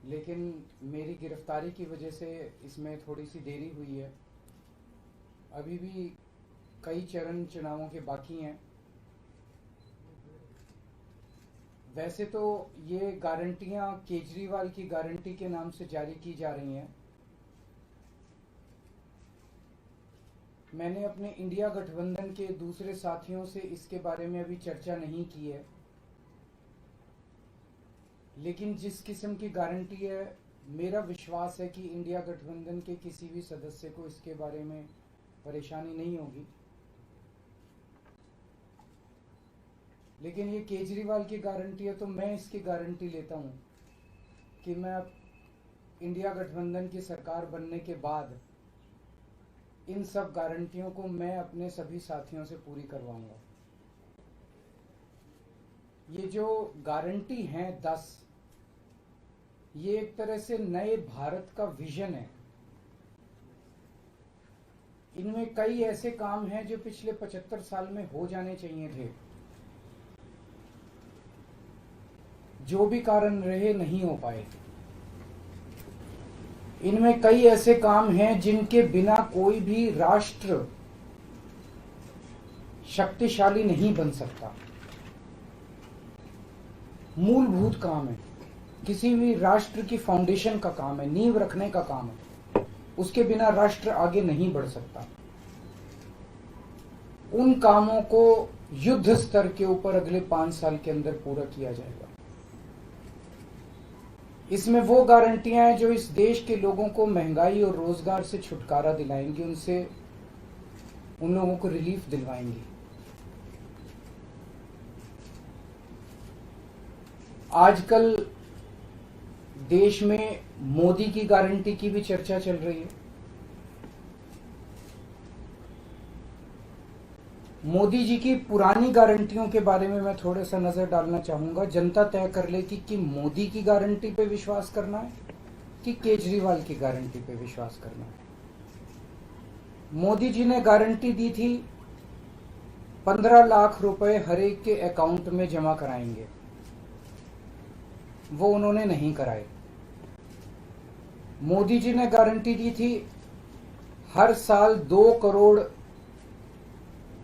लेकिन मेरी गिरफ्तारी की वजह से इसमें थोड़ी सी देरी हुई है। अभी भी कई चरण चुनावों के बाकी हैं। वैसे तो ये गारंटियां केजरीवाल की गारंटी के नाम से जारी की जा रही हैं। मैंने अपने इंडिया गठबंधन के दूसरे साथियों से इसके बारे में अभी चर्चा नहीं की है, लेकिन जिस किस्म की गारंटी है, मेरा विश्वास है कि इंडिया गठबंधन के किसी भी सदस्य को इसके बारे में परेशानी नहीं होगी। लेकिन ये केजरीवाल की गारंटी है, तो मैं इसकी गारंटी लेता हूं कि मैं अब इंडिया गठबंधन की सरकार बनने के बाद इन सब गारंटियों को मैं अपने सभी साथियों से पूरी करवाऊंगा। ये जो गारंटी हैं 10, ये एक तरह से नए भारत का विजन है। इनमें कई ऐसे काम हैं जो पिछले 75 साल में हो जाने चाहिए थे, जो भी कारण रहे नहीं हो पाए। इनमें कई ऐसे काम हैं जिनके बिना कोई भी राष्ट्र शक्तिशाली नहीं बन सकता। मूलभूत काम है, किसी भी राष्ट्र की फाउंडेशन का काम है, नींव रखने का काम है। उसके बिना राष्ट्र आगे नहीं बढ़ सकता। उन कामों को युद्ध स्तर के ऊपर अगले 5 साल के अंदर पूरा किया जाएगा। इसमें वो गारंटियां हैं जो इस देश के लोगों को महंगाई और रोजगार से छुटकारा दिलाएंगी, उन लोगों को रिलीफ दिलवाएंगी। आजकल देश में मोदी की गारंटी की भी चर्चा चल रही है। मोदी जी की पुरानी गारंटियों के बारे में मैं थोड़ा सा नजर डालना चाहूंगा। जनता तय कर लेगी कि मोदी की गारंटी पे विश्वास करना है कि केजरीवाल की गारंटी पे विश्वास करना है। मोदी जी ने गारंटी दी थी 15 लाख रुपए हर एक के अकाउंट में जमा कराएंगे, वो उन्होंने नहीं कराए। मोदी जी ने गारंटी दी थी हर साल 2 करोड़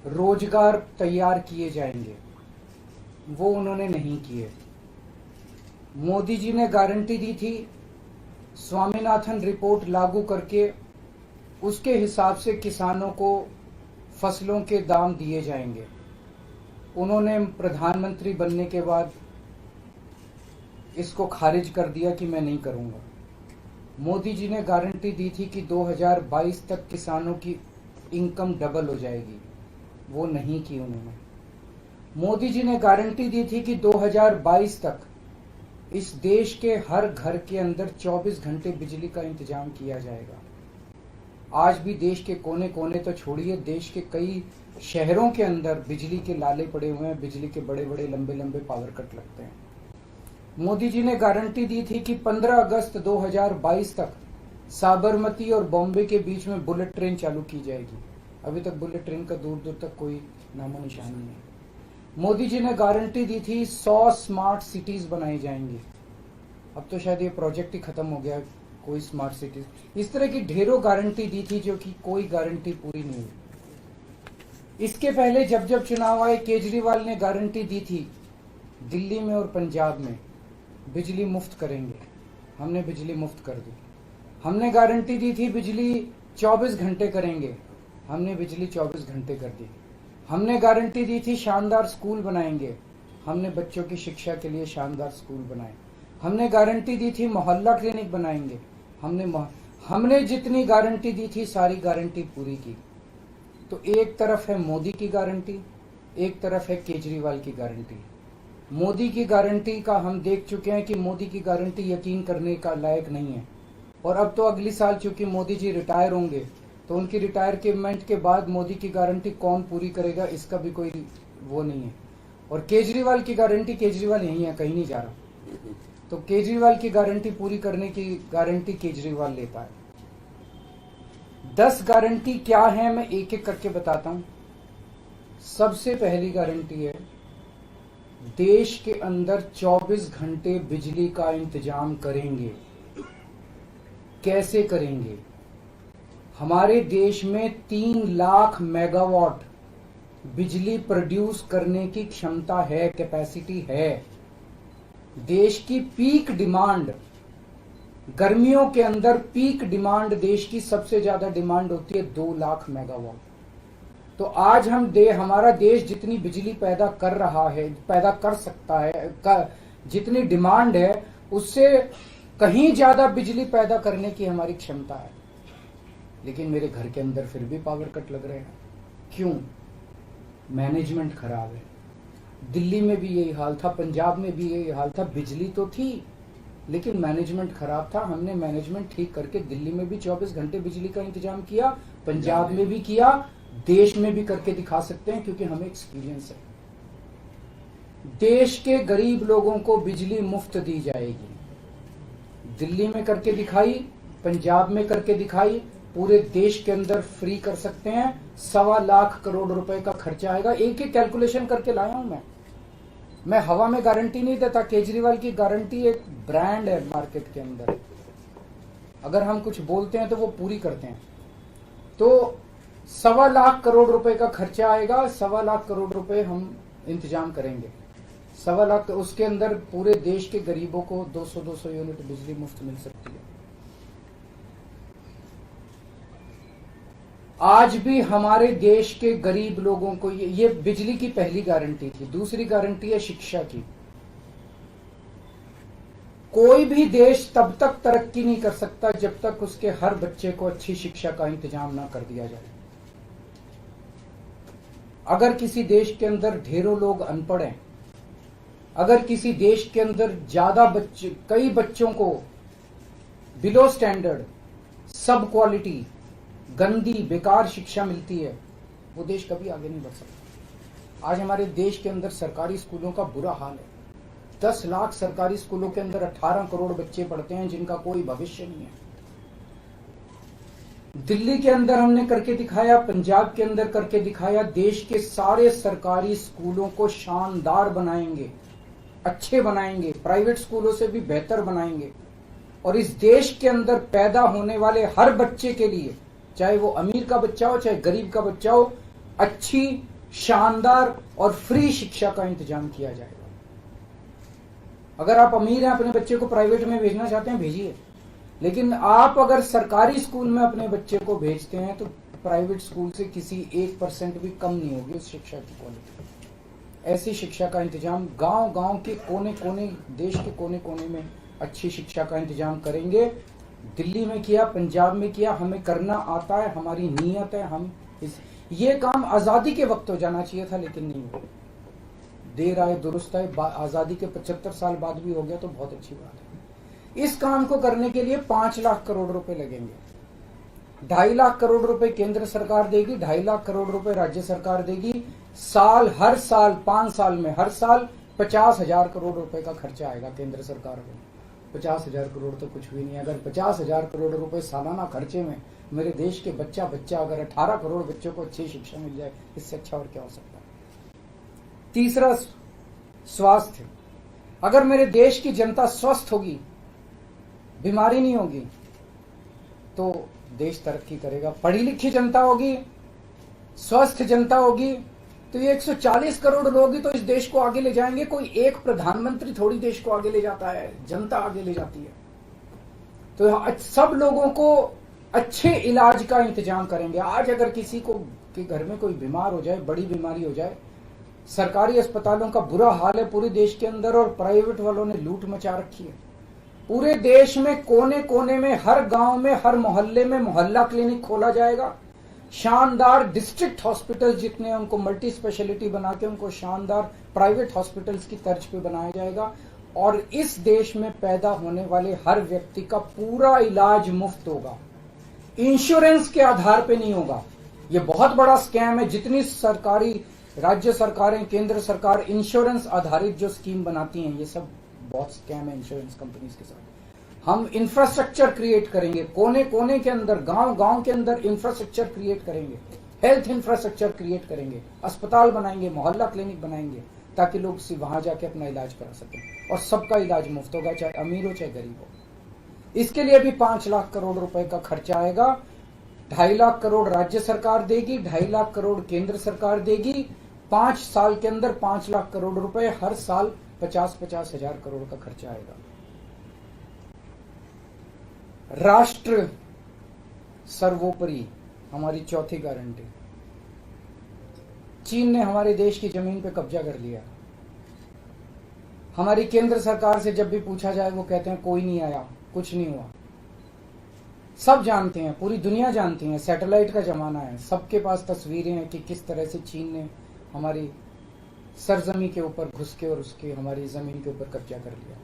रोजगार तैयार किए जाएंगे, वो उन्होंने नहीं किए। मोदी जी ने गारंटी दी थी स्वामीनाथन रिपोर्ट लागू करके उसके हिसाब से किसानों को फसलों के दाम दिए जाएंगे, उन्होंने प्रधानमंत्री बनने के बाद इसको खारिज कर दिया कि मैं नहीं करूंगा। मोदी जी ने गारंटी दी थी कि 2022 तक किसानों की इनकम डबल हो जाएगी, वो नहीं की उन्होंने। मोदी जी ने गारंटी दी थी कि 2022 तक इस देश के हर घर के अंदर 24 घंटे बिजली का इंतजाम किया जाएगा। आज भी देश के कोने कोने तो छोड़िए, देश के कई शहरों के अंदर बिजली के लाले पड़े हुए हैं, बिजली के बड़े बड़े लंबे लंबे पावर कट लगते हैं। मोदी जी ने गारंटी दी थी कि 15 अगस्त 2022 तक साबरमती और बॉम्बे के बीच में बुलेट ट्रेन चालू की जाएगी। अभी तक बुलेट ट्रेन का दूर दूर तक कोई नामो निशान नहीं है। मोदी जी ने गारंटी दी थी 100 स्मार्ट सिटीज बनाई जाएंगी। अब तो शायद ये प्रोजेक्ट ही खत्म हो गया, कोई स्मार्ट सिटीज। इस तरह की ढेरों गारंटी दी थी जो कि कोई गारंटी पूरी नहीं हुई। इसके पहले जब जब चुनाव आए, केजरीवाल ने गारंटी दी थी दिल्ली में और पंजाब में बिजली मुफ्त करेंगे, हमने बिजली मुफ्त कर दी। हमने गारंटी दी थी बिजली 24 घंटे करेंगे, हमने बिजली 24 घंटे कर दी। हमने गारंटी दी थी शानदार स्कूल बनाएंगे, हमने बच्चों की शिक्षा के लिए शानदार स्कूल बनाए। हमने गारंटी दी थी मोहल्ला क्लिनिक बनाएंगे, हमने जितनी गारंटी दी थी सारी गारंटी पूरी की। तो एक तरफ है मोदी की गारंटी, एक तरफ है केजरीवाल की गारंटी। मोदी की गारंटी का हम देख चुके हैं कि मोदी की गारंटी यकीन करने का लायक नहीं है। और अब तो अगली साल चूंकि मोदी जी रिटायर होंगे, तो उनकी रिटायरमेंट के बाद मोदी की गारंटी कौन पूरी करेगा, इसका भी कोई वो नहीं है। और केजरीवाल की गारंटी, केजरीवाल यही है, कहीं नहीं जा रहा, तो केजरीवाल की गारंटी पूरी करने की गारंटी केजरीवाल लेता है। 10 गारंटी क्या है, मैं एक एक करके बताता हूं। सबसे पहली गारंटी है देश के अंदर 24 घंटे बिजली का इंतजाम करेंगे। कैसे करेंगे? हमारे देश में 3 लाख मेगावाट बिजली प्रोड्यूस करने की क्षमता है, कैपेसिटी है। देश की पीक डिमांड, गर्मियों के अंदर पीक डिमांड, देश की सबसे ज्यादा डिमांड होती है 2 लाख मेगावाट। तो आज हमारा देश जितनी बिजली पैदा कर रहा है, पैदा कर सकता है, जितनी डिमांड है उससे कहीं ज्यादा बिजली पैदा करने की हमारी क्षमता है। लेकिन मेरे घर के अंदर फिर भी पावर कट लग रहे हैं। क्यों? मैनेजमेंट खराब है। दिल्ली में भी यही हाल था, पंजाब में भी यही हाल था। बिजली तो थी लेकिन मैनेजमेंट खराब था। हमने मैनेजमेंट ठीक करके दिल्ली में भी 24 घंटे बिजली का इंतजाम किया, पंजाब में भी किया, देश में भी करके दिखा सकते हैं क्योंकि हमें एक्सपीरियंस है। देश के गरीब लोगों को बिजली मुफ्त दी जाएगी। दिल्ली में करके दिखाई, पंजाब में करके दिखाई, पूरे देश के अंदर फ्री कर सकते हैं। 1.25 लाख करोड़ रुपए का खर्चा आएगा। एक ही कैलकुलेशन करके लाया हूं मैं हवा में गारंटी नहीं देता। केजरीवाल की गारंटी एक ब्रांड है मार्केट के अंदर। अगर हम कुछ बोलते हैं तो वो पूरी करते हैं। तो 1.25 लाख करोड़ रुपए का खर्चा आएगा। 1.25 लाख करोड़ रुपए हम इंतजाम करेंगे। 1.25 लाख, उसके अंदर पूरे देश के गरीबों को 200 यूनिट बिजली मुफ्त मिल सकती है। आज भी हमारे देश के गरीब लोगों को ये बिजली की पहली गारंटी थी। दूसरी गारंटी है शिक्षा की। कोई भी देश तब तक तरक्की नहीं कर सकता जब तक उसके हर बच्चे को अच्छी शिक्षा का इंतजाम ना कर दिया जाए। अगर किसी देश के अंदर ढेरों लोग अनपढ़ हैं, अगर किसी देश के अंदर ज्यादा बच्चे, कई बच्चों को बिलो स्टैंडर्ड, सब क्वालिटी, गंदी बेकार शिक्षा मिलती है, वो देश कभी आगे नहीं बढ़ सकता। आज हमारे देश के अंदर सरकारी स्कूलों का बुरा हाल है। 10 लाख सरकारी स्कूलों के अंदर 18 करोड़ बच्चे पढ़ते हैं जिनका कोई भविष्य नहीं है। दिल्ली के अंदर हमने करके दिखाया, पंजाब के अंदर करके दिखाया। देश के सारे सरकारी स्कूलों को शानदार बनाएंगे, अच्छे बनाएंगे, प्राइवेट स्कूलों से भी बेहतर बनाएंगे। और इस देश के अंदर पैदा होने वाले हर बच्चे के लिए, चाहे वो अमीर का बच्चा हो चाहे गरीब का बच्चा हो, अच्छी, शानदार और फ्री शिक्षा का इंतजाम किया जाएगा। अगर आप अमीर हैं, अपने बच्चे को प्राइवेट में भेजना चाहते हैं, भेजिए। लेकिन आप अगर सरकारी स्कूल में अपने बच्चे को भेजते हैं तो प्राइवेट स्कूल से किसी 1% भी कम नहीं होगी उस शिक्षा की क्वालिटी। ऐसी शिक्षा का इंतजाम गांव-गांव के कोने-कोने, देश के कोने-कोने में अच्छी शिक्षा का इंतजाम करेंगे। दिल्ली में किया, पंजाब में किया, हमें करना आता है, हमारी नीयत है। ये काम आजादी के वक्त हो जाना चाहिए था लेकिन नहीं हुआ। देर आए दुरुस्त आए, आजादी के 75 साल बाद भी हो गया तो बहुत अच्छी बात है। इस काम को करने के लिए 5 लाख करोड़ रुपए लगेंगे। 2.5 लाख करोड़ रुपए केंद्र सरकार देगी, 2.5 लाख करोड़ रुपए राज्य सरकार देगी। हर साल 5 साल में हर साल 50,000 करोड़ रुपए का खर्चा आएगा केंद्र सरकार को। 50,000 करोड़ तो कुछ भी नहीं है। अगर 50,000 करोड़ रुपए सालाना खर्चे में मेरे देश के बच्चा अगर 18 करोड़ बच्चों को अच्छी शिक्षा मिल जाए, इससे अच्छा और क्या हो सकता है। तीसरा, स्वास्थ्य। अगर मेरे देश की जनता स्वस्थ होगी, बीमारी नहीं होगी, तो देश तरक्की करेगा। पढ़ी लिखी जनता होगी, स्वस्थ जनता होगी, तो ये 140 करोड़ लोग ही तो इस देश को आगे ले जाएंगे। कोई एक प्रधानमंत्री थोड़ी देश को आगे ले जाता है, जनता आगे ले जाती है। तो सब लोगों को अच्छे इलाज का इंतजाम करेंगे। आज अगर किसी को के घर में कोई बीमार हो जाए, बड़ी बीमारी हो जाए, सरकारी अस्पतालों का बुरा हाल है पूरे देश के अंदर और प्राइवेट वालों ने लूट मचा रखी है। पूरे देश में कोने कोने में, हर गांव में, हर मोहल्ले में मोहल्ला क्लिनिक खोला जाएगा। शानदार डिस्ट्रिक्ट हॉस्पिटल जितने हैं उनको मल्टी स्पेशलिटी बना के उनको शानदार प्राइवेट हॉस्पिटल्स की तर्ज पे बनाया जाएगा। और इस देश में पैदा होने वाले हर व्यक्ति का पूरा इलाज मुफ्त होगा, इंश्योरेंस के आधार पे नहीं होगा। ये बहुत बड़ा स्कैम है। जितनी सरकारी, राज्य सरकारें, केंद्र सरकार इंश्योरेंस आधारित जो स्कीम बनाती हैं, ये सब बहुत स्कैम है इंश्योरेंस कंपनीज के साथ। हम इंफ्रास्ट्रक्चर क्रिएट करेंगे, कोने कोने के अंदर, गांव गांव के अंदर इंफ्रास्ट्रक्चर क्रिएट करेंगे, हेल्थ इंफ्रास्ट्रक्चर क्रिएट करेंगे, अस्पताल बनाएंगे, मोहल्ला क्लिनिक बनाएंगे, ताकि लोग वहां जाके अपना इलाज करा सकें। और सबका इलाज मुफ्त होगा, चाहे अमीर हो चाहे गरीब हो। इसके लिए भी 5 लाख करोड़ रुपए का खर्चा आएगा। 2.5 लाख करोड़ राज्य सरकार देगी, 2.5 लाख करोड़ केंद्र सरकार देगी। 5 साल के अंदर 5 लाख करोड़ रुपए, हर साल 50-50 हजार करोड़ का खर्चा आएगा। राष्ट्र सर्वोपरि हमारी चौथी गारंटी। चीन ने हमारे देश की जमीन पे कब्जा कर लिया। हमारी केंद्र सरकार से जब भी पूछा जाए वो कहते हैं कोई नहीं आया, कुछ नहीं हुआ। सब जानते हैं, पूरी दुनिया जानती है, सैटेलाइट का जमाना है, सबके पास तस्वीरें हैं कि किस तरह से चीन ने हमारी सरजमी के ऊपर घुस के और उसके हमारी जमीन के ऊपर कब्जा कर लिया।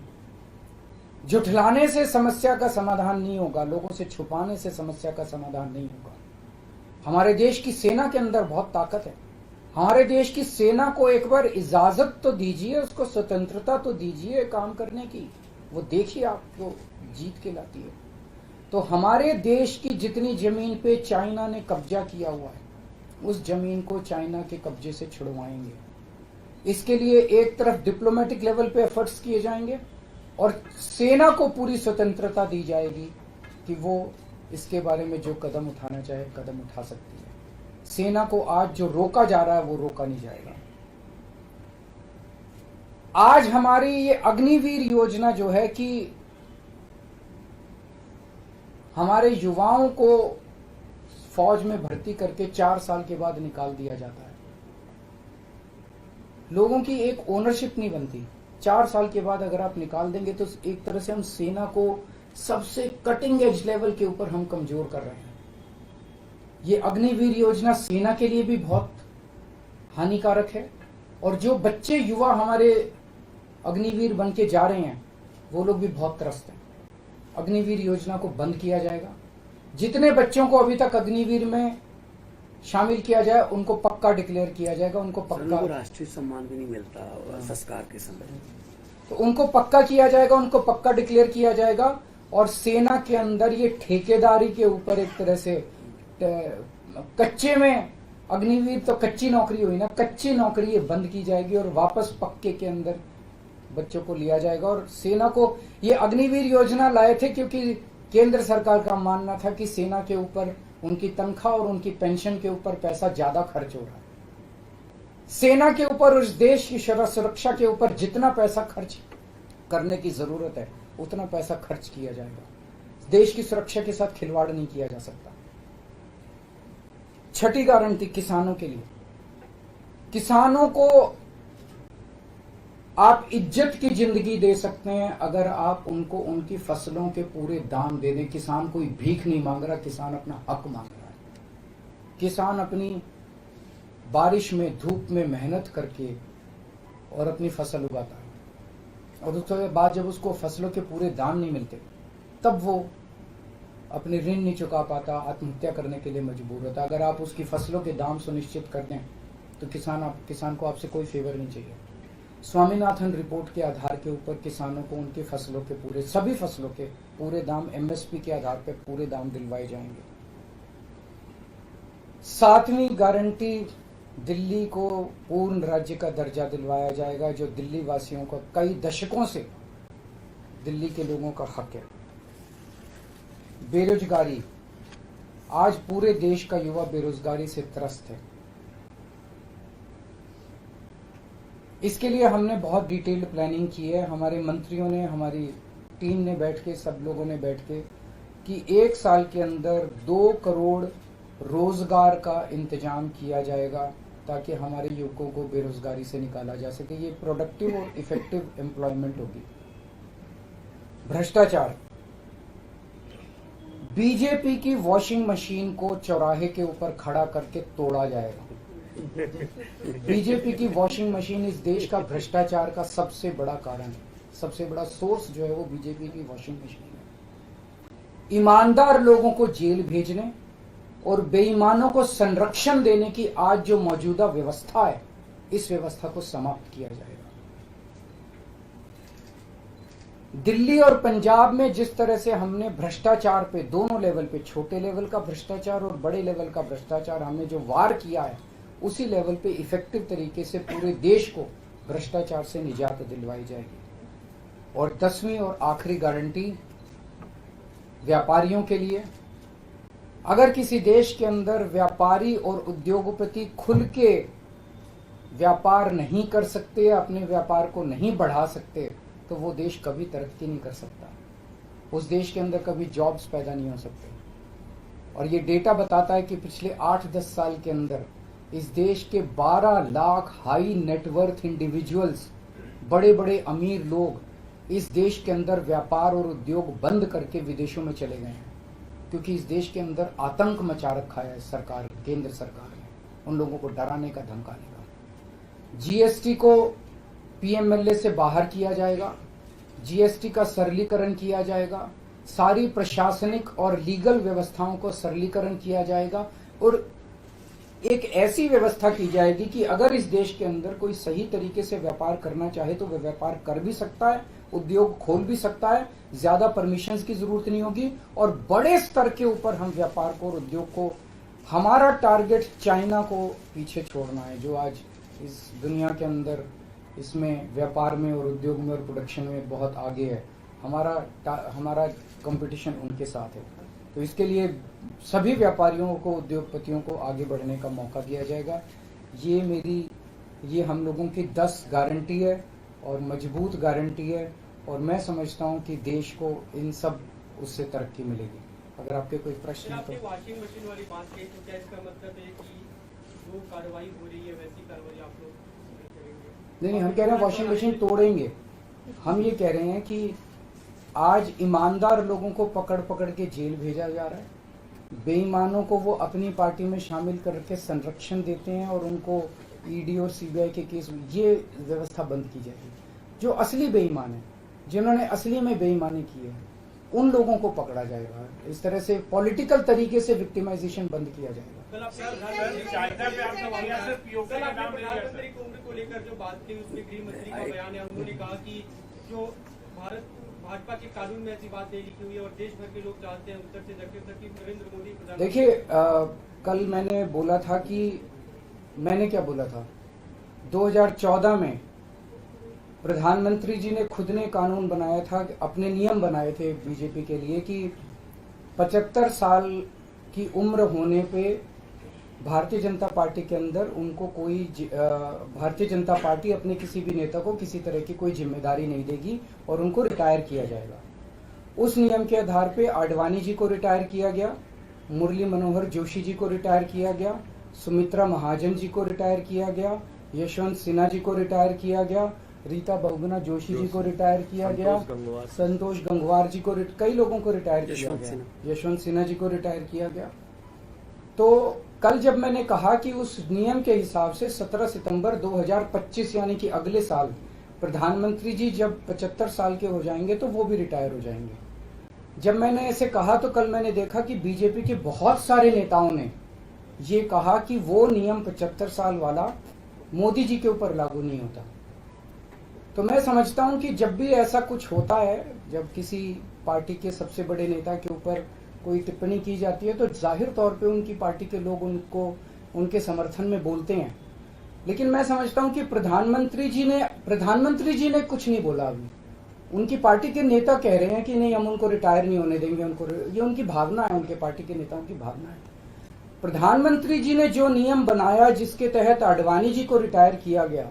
जुठलाने से समस्या का समाधान नहीं होगा, लोगों से छुपाने से समस्या का समाधान नहीं होगा। हमारे देश की सेना के अंदर बहुत ताकत है। हमारे देश की सेना को एक बार इजाजत तो दीजिए, उसको स्वतंत्रता तो दीजिए काम करने की। वो देखिए आपको जीत के लाती है। तो हमारे देश की जितनी जमीन पे चाइना ने कब्जा किया हुआ है, उस जमीन को चाइना के कब्जे से छुड़वाएंगे। इसके लिए एक तरफ डिप्लोमेटिक लेवल पे एफर्ट्स किए जाएंगे और सेना को पूरी स्वतंत्रता दी जाएगी कि वो इसके बारे में जो कदम उठाना चाहे कदम उठा सकती है। सेना को आज जो रोका जा रहा है वो रोका नहीं जाएगा। आज हमारी ये अग्निवीर योजना जो है कि हमारे युवाओं को फौज में भर्ती करके 4 साल के बाद निकाल दिया जाता है। लोगों की एक ओनरशिप नहीं बनती। 4 साल के बाद अगर आप निकाल देंगे तो एक तरह से हम सेना को सबसे कटिंग एज लेवल के ऊपर हम कमजोर कर रहे हैं। ये अग्निवीर योजना सेना के लिए भी बहुत हानिकारक है और जो बच्चे युवा हमारे अग्निवीर बन के जा रहे हैं वो लोग भी बहुत त्रस्त हैं। अग्निवीर योजना को बंद किया जाएगा। जितने बच्चों को अभी तक अग्निवीर में शामिल किया जाए उनको पक्का डिक्लेयर किया जाएगा। उनको पक्का राष्ट्रीय सम्मान भी नहीं मिलता संस्कार के समय, तो उनको पक्का किया जाएगा, उनको पक्का डिक्लेयर किया जाएगा। और सेना के अंदर ये ठेकेदारी के ऊपर एक तरह से कच्चे में अग्निवीर तो कच्ची नौकरी हुई ना, कच्ची नौकरी ये बंद की जाएगी और वापस पक्के के अंदर बच्चों को लिया जाएगा। और सेना को ये अग्निवीर योजना लाए थे क्योंकि केंद्र सरकार का मानना था कि सेना के ऊपर उनकी तनख्वाह और उनकी पेंशन के ऊपर पैसा ज्यादा खर्च हो रहा है। सेना के ऊपर, उस देश की सुरक्षा के ऊपर जितना पैसा खर्च करने की जरूरत है उतना पैसा खर्च किया जाएगा। देश की सुरक्षा के साथ खिलवाड़ नहीं किया जा सकता। छठी गारंटी किसानों के लिए। किसानों को आप इज्जत की जिंदगी दे सकते हैं अगर आप उनको उनकी फसलों के पूरे दाम दे दें। किसान कोई भीख नहीं मांग रहा, किसान अपना हक मांग रहा है। किसान अपनी बारिश में, धूप में मेहनत करके और अपनी फसल उगाता है और उसके बाद जब उसको फसलों के पूरे दाम नहीं मिलते तब वो अपने ऋण नहीं चुका पाता, आत्महत्या करने के लिए मजबूर होता। अगर आप उसकी फसलों के दाम सुनिश्चित कर दें तो किसान को आपसे कोई फेवर नहीं चाहिए। स्वामीनाथन रिपोर्ट के आधार के ऊपर किसानों को उनकी फसलों के पूरे, सभी फसलों के पूरे दाम एमएसपी के आधार पर पूरे दाम दिलवाए जाएंगे। 7वीं गारंटी, दिल्ली को पूर्ण राज्य का दर्जा दिलवाया जाएगा जो दिल्ली वासियों को कई दशकों से दिल्ली के लोगों का हक है। बेरोजगारी, आज पूरे देश का युवा बेरोजगारी से त्रस्त है। इसके लिए हमने बहुत डिटेल्ड प्लानिंग की है। हमारे मंत्रियों ने, हमारी टीम ने बैठ के, सब लोगों ने बैठ के कि 1 साल के अंदर 2 करोड़ रोजगार का इंतजाम किया जाएगा ताकि हमारे युवकों को बेरोजगारी से निकाला जा सके। ये प्रोडक्टिव और इफेक्टिव एम्प्लॉयमेंट होगी। भ्रष्टाचार, बीजेपी की वॉशिंग मशीन को चौराहे के ऊपर खड़ा करके तोड़ा जाएगा। बीजेपी की वॉशिंग मशीन इस देश का भ्रष्टाचार का सबसे बड़ा कारण है। सबसे बड़ा सोर्स जो है वो बीजेपी की वॉशिंग मशीन है। ईमानदार लोगों को जेल भेजने और बेईमानों को संरक्षण देने की आज जो मौजूदा व्यवस्था है, इस व्यवस्था को समाप्त किया जाएगा। दिल्ली और पंजाब में जिस तरह से हमने भ्रष्टाचार पे, दोनों लेवल पे, छोटे लेवल का भ्रष्टाचार और बड़े लेवल का भ्रष्टाचार हमने जो वार किया है, उसी लेवल पे इफेक्टिव तरीके से पूरे देश को भ्रष्टाचार से निजात दिलवाई जाएगी। और 10वीं और आखिरी गारंटी, व्यापारियों के लिए। अगर किसी देश के अंदर व्यापारी और उद्योगपति खुल के व्यापार नहीं कर सकते, अपने व्यापार को नहीं बढ़ा सकते, तो वो देश कभी तरक्की नहीं कर सकता। उस देश के अंदर कभी जॉब्स पैदा नहीं हो सकते। और ये डेटा बताता है कि पिछले 8-10 साल के अंदर इस देश के 12 लाख हाई नेटवर्थ इंडिविजुअल्स, बड़े बड़े अमीर लोग इस देश के अंदर व्यापार और उद्योग बंद करके विदेशों में चले गए हैं, क्योंकि इस देश के अंदर आतंक मचा रखा है सरकार, केंद्र सरकार ने, उन लोगों को डराने का, धमकाने का। जीएसटी को पीएमएलए से बाहर किया जाएगा, जीएसटी का सरलीकरण किया जाएगा, सारी प्रशासनिक और लीगल व्यवस्थाओं को सरलीकरण किया जाएगा और एक ऐसी व्यवस्था की जाएगी कि अगर इस देश के अंदर कोई सही तरीके से व्यापार करना चाहे तो वह व्यापार कर भी सकता है, उद्योग खोल भी सकता है, ज्यादा परमिशंस की जरूरत नहीं होगी और बड़े स्तर के ऊपर हम व्यापार को और उद्योग को, हमारा टारगेट चाइना को पीछे छोड़ना है, जो आज इस दुनिया के अंदर इसमें व्यापार में और उद्योग में और प्रोडक्शन में बहुत आगे है। हमारा कंपटीशन उनके साथ है। तो इसके लिए सभी व्यापारियों को, उद्योगपतियों को आगे बढ़ने का मौका दिया जाएगा। ये हम लोगों की 10 गारंटी है और मजबूत गारंटी है और मैं समझता हूं कि देश को इन सब उससे तरक्की मिलेगी। अगर आपके कोई प्रश्न है तो। वॉशिंग मशीन वाली बात कही, तो क्या इसका मतलब है कि जो कार्रवाई हो रही है वैसी कार्रवाई आप लोग करेंगे? नहीं, हम कह रहे हैं वॉशिंग मशीन तोड़ेंगे। हम ये कह रहे हैं कि आज ईमानदार लोगों को पकड़ पकड़ के जेल भेजा जा रहा है, बेईमानों को वो अपनी पार्टी में शामिल करके संरक्षण देते हैं और उनको ईडी और सीबीआई के केस में, ये व्यवस्था बंद की जाएगी। जो असली बेईमान है, जिन्होंने असली में बेईमानी की है, उन लोगों को पकड़ा जाएगा। इस तरह से पॉलिटिकल तरीके से विक्टिमाइजेशन बंद किया जाएगा। कल आपने प्रधानमंत्री की उम्र को लेकर जो बात की, उसमें गृह मंत्री का बयान है, उन्होंने कहा कि जो भाजपा के कानून में ऐसी बात नहीं लिखी हुई है और देश भर के लोग जानते हैं उत्तर से दक्षिण तक कि नरेंद्र मोदी। देखिए, कल मैंने बोला था कि मैंने क्या बोला था, 2014 में प्रधानमंत्री जी ने खुद ने कानून बनाया था, अपने नियम बनाए थे बीजेपी के लिए कि 75 साल की उम्र होने पे भारतीय जनता पार्टी के अंदर उनको कोई भारतीय जनता पार्टी अपने किसी भी नेता को किसी तरह की कोई जिम्मेदारी नहीं देगी और उनको रिटायर किया जाएगा। उस नियम के आधार पे आडवाणी जी को रिटायर किया गया, मुरली मनोहर जोशी जी को रिटायर किया गया, सुमित्रा महाजन जी को रिटायर किया गया, यशवंत सिन्हा जी को रिटायर किया गया, रीता बहुगुणा जोशी जी को रिटायर किया गया, संतोष गंगवार जी को, कई लोगों को रिटायर किया गया, यशवंत सिन्हा जी को रिटायर किया गया। तो कल जब मैंने कहा कि उस नियम के हिसाब से 17 सितंबर 2025 यानी कि अगले साल प्रधानमंत्री जी जब 75 साल के हो जाएंगे तो वो भी रिटायर हो जाएंगे। जब मैंने ऐसे कहा तो कल मैंने देखा कि बीजेपी के बहुत सारे नेताओं ने ये कहा कि वो नियम 75 साल वाला मोदी जी के ऊपर लागू नहीं होता। तो मैं समझता हूं कि जब भी ऐसा कुछ होता है, जब किसी पार्टी के सबसे बड़े नेता के ऊपर कोई टिप्पणी की जाती है तो जाहिर तौर पे उनकी पार्टी के लोग उनको उनके समर्थन में बोलते हैं। लेकिन मैं समझता हूं कि प्रधानमंत्री जी ने कुछ नहीं बोला। अभी उनकी पार्टी के नेता कह रहे हैं कि नहीं, हम उनको रिटायर नहीं होने देंगे, ये उनकी भावना है, उनके पार्टी के नेताओं की भावना है। प्रधानमंत्री जी ने जो नियम बनाया जिसके तहत आडवाणी जी को रिटायर किया गया,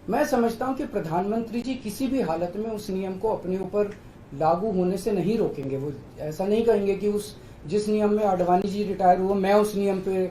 मैं समझता हूं कि प्रधानमंत्री जी किसी भी हालत में उस नियम को अपने ऊपर लागू होने से नहीं रोकेंगे। वो ऐसा नहीं कहेंगे कि उस जिस नियम में आडवाणी जी रिटायर हुए मैं उस नियम पे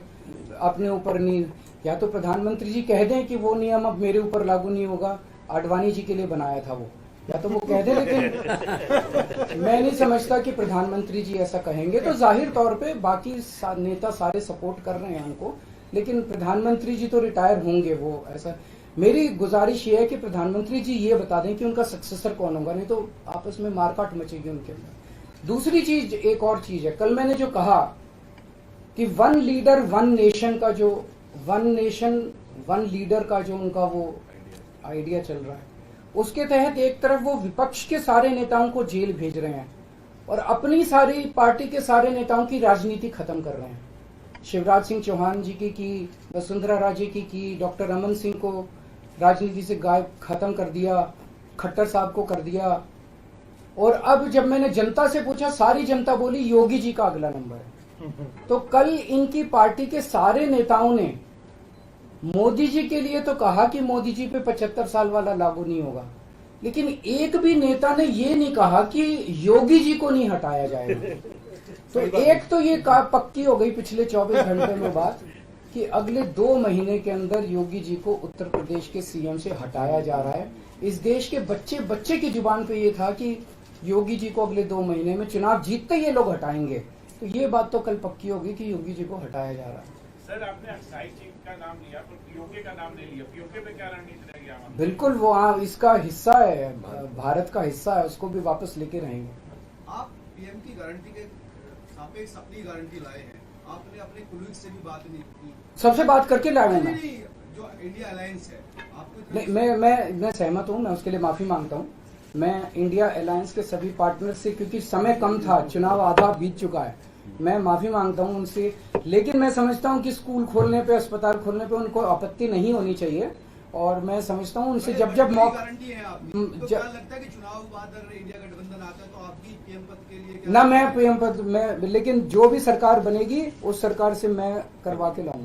अपने ऊपर नहीं, या तो प्रधानमंत्री जी कह दें कि वो नियम अब मेरे ऊपर लागू नहीं होगा, आडवाणी जी के लिए बनाया था वो, या तो वो कह दें। लेकिन मैं नहीं समझता कि प्रधानमंत्री जी ऐसा कहेंगे। तो जाहिर तौर पे बाकी नेता सारे सपोर्ट कर रहे हैं उनको, लेकिन प्रधानमंत्री जी तो रिटायर होंगे। वो ऐसा, मेरी गुजारिश ये है कि प्रधानमंत्री जी ये बता दें कि उनका सक्सेसर कौन होगा, नहीं तो आपस में मारकाट मचेगी उनके अंदर। दूसरी चीज, एक और चीज है, कल मैंने जो कहा कि वन लीडर वन नेशन का जो वन नेशन वन लीडर का जो उनका वो आइडिया चल रहा है, उसके तहत एक तरफ वो विपक्ष के सारे नेताओं को जेल भेज रहे हैं और अपनी सारी पार्टी के सारे नेताओं की राजनीति खत्म कर रहे हैं। शिवराज सिंह चौहान जी की, वसुंधरा राजे की, डॉक्टर रमन सिंह को राजनीति से गायब खत्म कर दिया, खट्टर साहब को कर दिया, और अब जब मैंने जनता से पूछा, सारी जनता बोली योगी जी का अगला नंबर है। तो कल इनकी पार्टी के सारे नेताओं ने मोदी जी के लिए तो कहा कि मोदी जी पे 75 साल वाला लागू नहीं होगा, लेकिन एक भी नेता ने ये नहीं कहा कि योगी जी को नहीं हटाया जाएगा। तो एक तो ये पक्की हो गई पिछले 24 घंटे में बात कि अगले 2 महीने के अंदर योगी जी को उत्तर प्रदेश के सीएम से हटाया जा रहा है। इस देश के बच्चे बच्चे की जुबान पे ये था कि योगी जी को अगले 2 महीने में चुनाव जीतते ही ये लोग हटाएंगे। तो ये बात तो कल पक्की होगी कि योगी जी को हटाया जा रहा है। सर, आपने अक्साई चीफ का नाम लिया, पर पीओके का नाम नहीं लिया। पीओके पे क्या रणनीति रहेगी आम? बिल्कुल, वो इसका हिस्सा है, भारत का हिस्सा है, उसको भी वापस लेके रहेंगे। आप पीएम की गारंटी के सापेक्ष अपनी गारंटी लाए हैं, आपने अपने कुलीग से भी बात नहीं की। सबसे बात करके लाया हूं मैं। नहीं, जो इंडिया अलायंस है आपको नहीं, मैं सहमत हूं, मैं उसके लिए माफी मांगता हूं। मैं इंडिया अलायंस के सभी पार्टनर से, क्योंकि समय कम था, चुनाव आधा बीत चुका है, मैं माफी मांगता हूं उनसे। लेकिन मैं समझता हूं कि स्कूल खोलने पे, अस्पताल खोलने पे उनको आपत्ति नहीं होनी चाहिए, और मैं समझता हूं उनसे जब गारंटी है आपकी, तो क्या लगता है कि चुनाव बाद अगर इंडिया गठबंधन आता है तो आपकी पीएम पद के लिए ना मैं पीएम पद में, लेकिन जो भी सरकार बनेगी उस सरकार से मैं करवा के लाऊंगा।